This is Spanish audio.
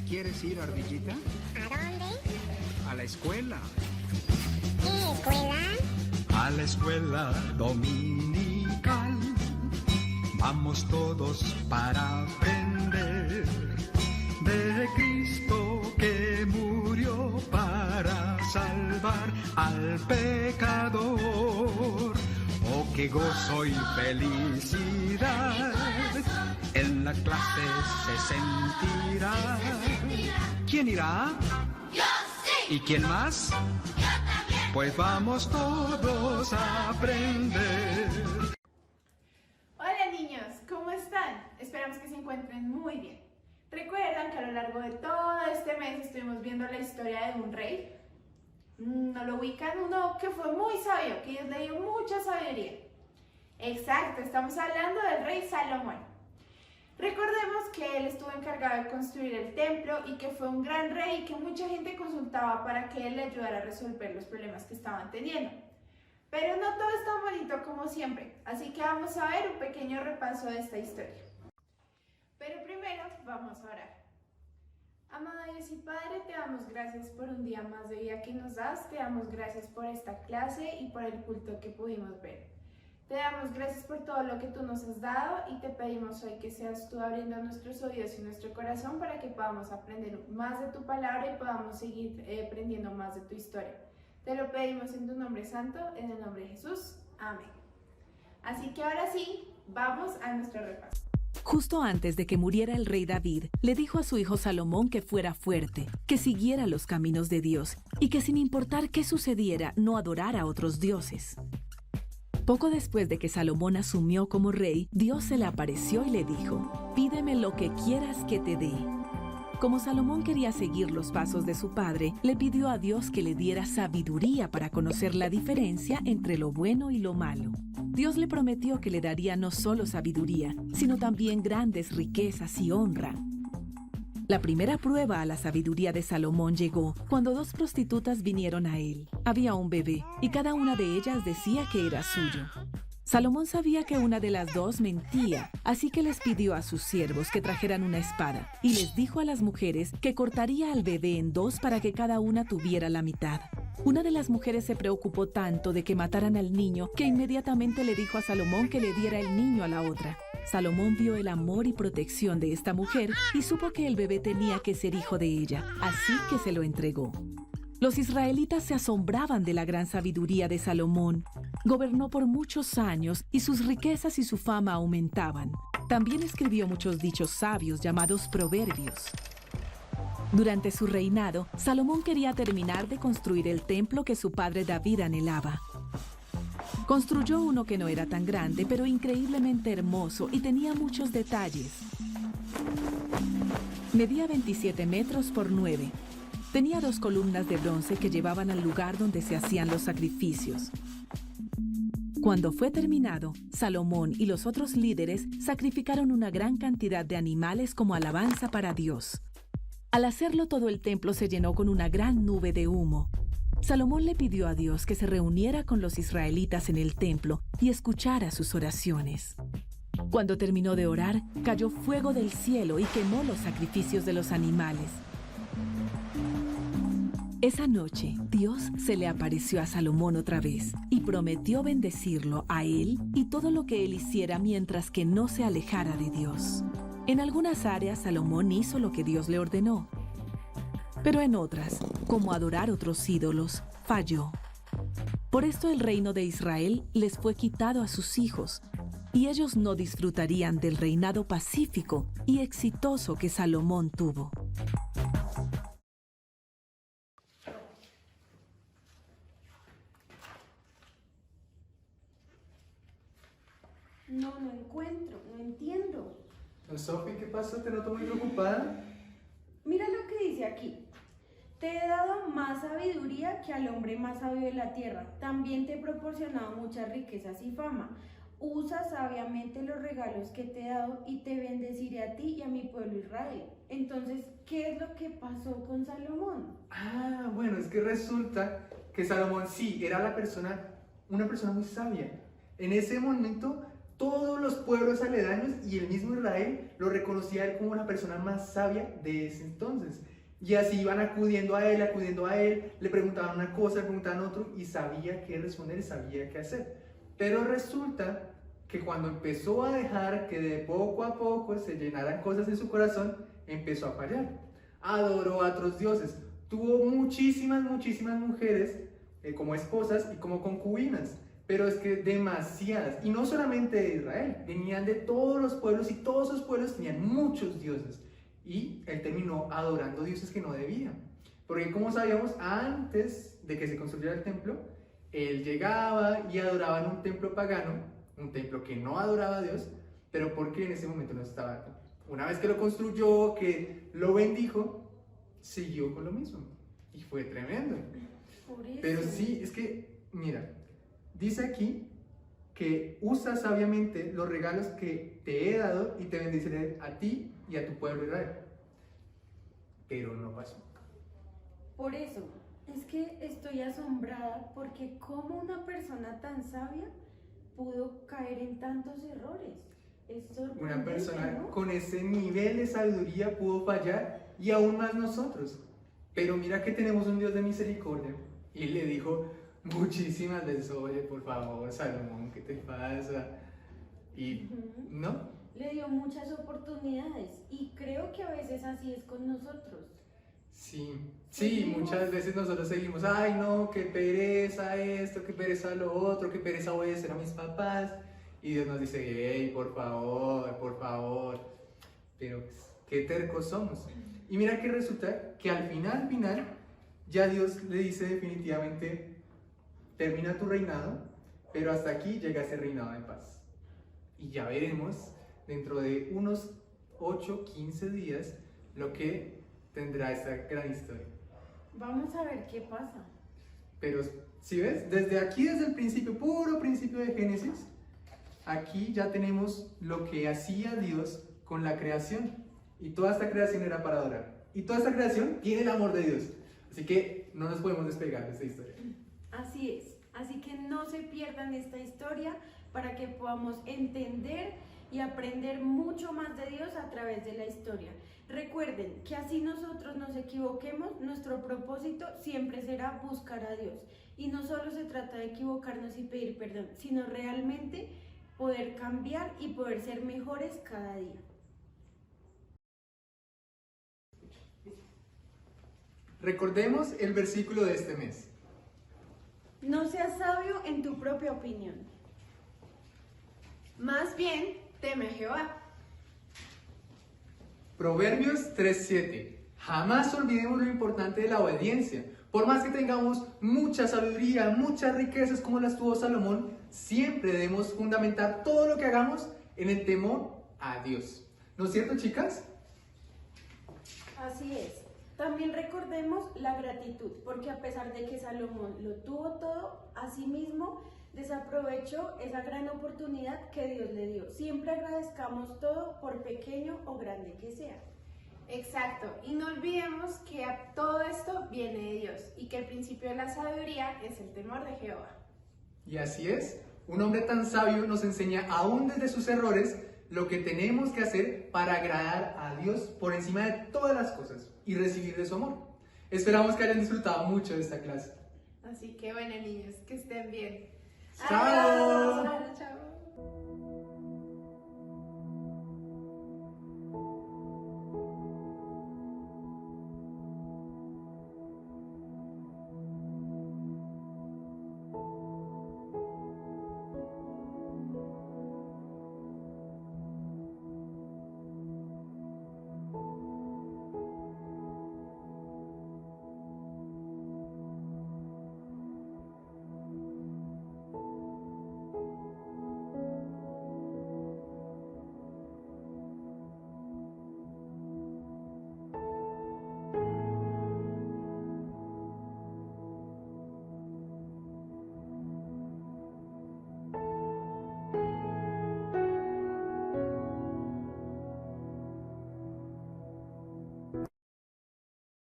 ¿Quieres ir, ardillita? ¿A dónde? A la escuela. ¿Qué escuela? A la escuela dominical. Vamos todos para aprender de Cristo que murió para salvar al pecador. Oh, qué gozo y felicidad en la clase se sentirá. ¿Quién irá? ¡Yo sí! ¿Y quién más? ¡Yo también! Pues vamos todos a aprender. Hola niños, ¿cómo están? Esperamos que se encuentren muy bien. ¿Recuerdan que a lo largo de todo este mes estuvimos viendo la historia de un rey? ¿No lo ubican? Uno que fue muy sabio, que Dios le dio mucha sabiduría. Exacto, estamos hablando del rey Salomón. Recordemos que él estuvo encargado de construir el templo y que fue un gran rey y que mucha gente consultaba para que él le ayudara a resolver los problemas que estaban teniendo. Pero no todo es tan bonito como siempre, así que vamos a ver un pequeño repaso de esta historia. Pero primero vamos a orar. Amado Dios y Padre, te damos gracias por un día más de vida que nos das, te damos gracias por esta clase y por el culto que pudimos ver. Te damos gracias por todo lo que tú nos has dado y te pedimos hoy que seas tú abriendo nuestros oídos y nuestro corazón para que podamos aprender más de tu palabra y podamos seguir aprendiendo más de tu historia. Te lo pedimos en tu nombre santo, en el nombre de Jesús. Amén. Así que ahora sí, vamos a nuestro repaso. Justo antes de que muriera el rey David, le dijo a su hijo Salomón que fuera fuerte, que siguiera los caminos de Dios y que sin importar qué sucediera, no adorara a otros dioses. Poco después de que Salomón asumió como rey, Dios se le apareció y le dijo: «Pídeme lo que quieras que te dé». Como Salomón quería seguir los pasos de su padre, le pidió a Dios que le diera sabiduría para conocer la diferencia entre lo bueno y lo malo. Dios le prometió que le daría no solo sabiduría, sino también grandes riquezas y honra. La primera prueba a la sabiduría de Salomón llegó cuando dos prostitutas vinieron a él. Había un bebé y cada una de ellas decía que era suyo. Salomón sabía que una de las dos mentía, así que les pidió a sus siervos que trajeran una espada y les dijo a las mujeres que cortaría al bebé en dos para que cada una tuviera la mitad. Una de las mujeres se preocupó tanto de que mataran al niño que inmediatamente le dijo a Salomón que le diera el niño a la otra. Salomón vio el amor y protección de esta mujer y supo que el bebé tenía que ser hijo de ella, así que se lo entregó. Los israelitas se asombraban de la gran sabiduría de Salomón. Gobernó por muchos años y sus riquezas y su fama aumentaban. También escribió muchos dichos sabios llamados proverbios. Durante su reinado, Salomón quería terminar de construir el templo que su padre David anhelaba. Construyó uno que no era tan grande, pero increíblemente hermoso y tenía muchos detalles. Medía 27 metros por 9. Tenía 2 columnas de bronce que llevaban al lugar donde se hacían los sacrificios. Cuando fue terminado, Salomón y los otros líderes sacrificaron una gran cantidad de animales como alabanza para Dios. Al hacerlo, todo el templo se llenó con una gran nube de humo. Salomón le pidió a Dios que se reuniera con los israelitas en el templo y escuchara sus oraciones. Cuando terminó de orar, cayó fuego del cielo y quemó los sacrificios de los animales. Esa noche, Dios se le apareció a Salomón otra vez y prometió bendecirlo a él y todo lo que él hiciera mientras que no se alejara de Dios. En algunas áreas, Salomón hizo lo que Dios le ordenó, pero en otras, como adorar otros ídolos, falló. Por esto el reino de Israel les fue quitado a sus hijos, y ellos no disfrutarían del reinado pacífico y exitoso que Salomón tuvo. No encuentro, no entiendo. Sofi, ¿qué pasó? Te noto muy preocupada. Mira lo que dice aquí. Te he dado más sabiduría que al hombre más sabio de la tierra. También te he proporcionado muchas riquezas y fama. Usa sabiamente los regalos que te he dado y te bendeciré a ti y a mi pueblo Israel. Entonces, ¿qué es lo que pasó con Salomón? Bueno, es que resulta que Salomón sí era una persona muy sabia. En ese momento todos los pueblos aledaños y el mismo Israel lo reconocía a él como la persona más sabia de ese entonces. Y así iban acudiendo a él, le preguntaban una cosa, le preguntaban otra, y sabía qué responder, sabía qué hacer. Pero resulta que cuando empezó a dejar que de poco a poco se llenaran cosas en su corazón, empezó a fallar. Adoró a otros dioses, tuvo muchísimas mujeres como esposas y como concubinas, pero es que demasiadas, y no solamente de Israel, venían de todos los pueblos y todos esos pueblos tenían muchos dioses, y él terminó adorando dioses que no debía, porque como sabíamos, antes de que se construyera el templo, él llegaba y adoraba en un templo pagano, un templo que no adoraba a Dios, pero porque en ese momento no estaba. Una vez que lo construyó, que lo bendijo, siguió con lo mismo, y fue tremendo. Pero sí, es que, mira, dice aquí que usa sabiamente los regalos que te he dado y te bendeciré a ti y a tu pueblo Israel. Pero no pasó. Por eso, es que estoy asombrada porque cómo una persona tan sabia pudo caer en tantos errores. Es sorprendente, Una persona ¿no? con ese nivel de sabiduría pudo fallar y aún más nosotros. Pero mira que tenemos un Dios de misericordia. Y le dijo muchísimas veces, oye, por favor, Salomón, ¿qué te pasa? Y no. Le dio muchas oportunidades y creo que a veces así es con nosotros. Sí, muchas veces nosotros seguimos, ay no, qué pereza esto, qué pereza lo otro, qué pereza obedecer a mis papás. Y Dios nos dice, hey, por favor. Pero pues, qué tercos somos. Y mira que resulta que al final, ya Dios le dice definitivamente, termina tu reinado, pero hasta aquí llega ese reinado de paz. Y ya veremos dentro de unos 8-15 días lo que tendrá esta gran historia. Vamos a ver qué pasa. Pero, si ves, desde aquí, desde el principio, puro principio de Génesis, aquí ya tenemos lo que hacía Dios con la creación. Y toda esta creación era para adorar. Y toda esta creación tiene el amor de Dios. Así que no nos podemos despegar de esta historia. Así es. Así que no se pierdan esta historia para que podamos entender y aprender mucho más de Dios a través de la historia. Recuerden que así nosotros nos equivoquemos, nuestro propósito siempre será buscar a Dios. Y no solo se trata de equivocarnos y pedir perdón, sino realmente poder cambiar y poder ser mejores cada día. Recordemos el versículo de este mes. No seas sabio en tu propia opinión. Más bien, teme a Jehová. Proverbios 3:7. Jamás olvidemos lo importante de la obediencia. Por más que tengamos mucha sabiduría, muchas riquezas como las tuvo Salomón, siempre debemos fundamentar todo lo que hagamos en el temor a Dios. ¿No es cierto, chicas? Así es. También recordemos la gratitud, porque a pesar de que Salomón lo tuvo todo, asimismo desaprovechó esa gran oportunidad que Dios le dio. Siempre agradezcamos todo, por pequeño o grande que sea. Exacto, y no olvidemos que todo esto viene de Dios y que el principio de la sabiduría es el temor de Jehová. Y así es, un hombre tan sabio nos enseña aún desde sus errores lo que tenemos que hacer para agradar a Dios por encima de todas las cosas y recibir de su amor. Esperamos que hayan disfrutado mucho de esta clase. Así que bueno, niños, que estén bien. ¡Chao! Adiós. Chao.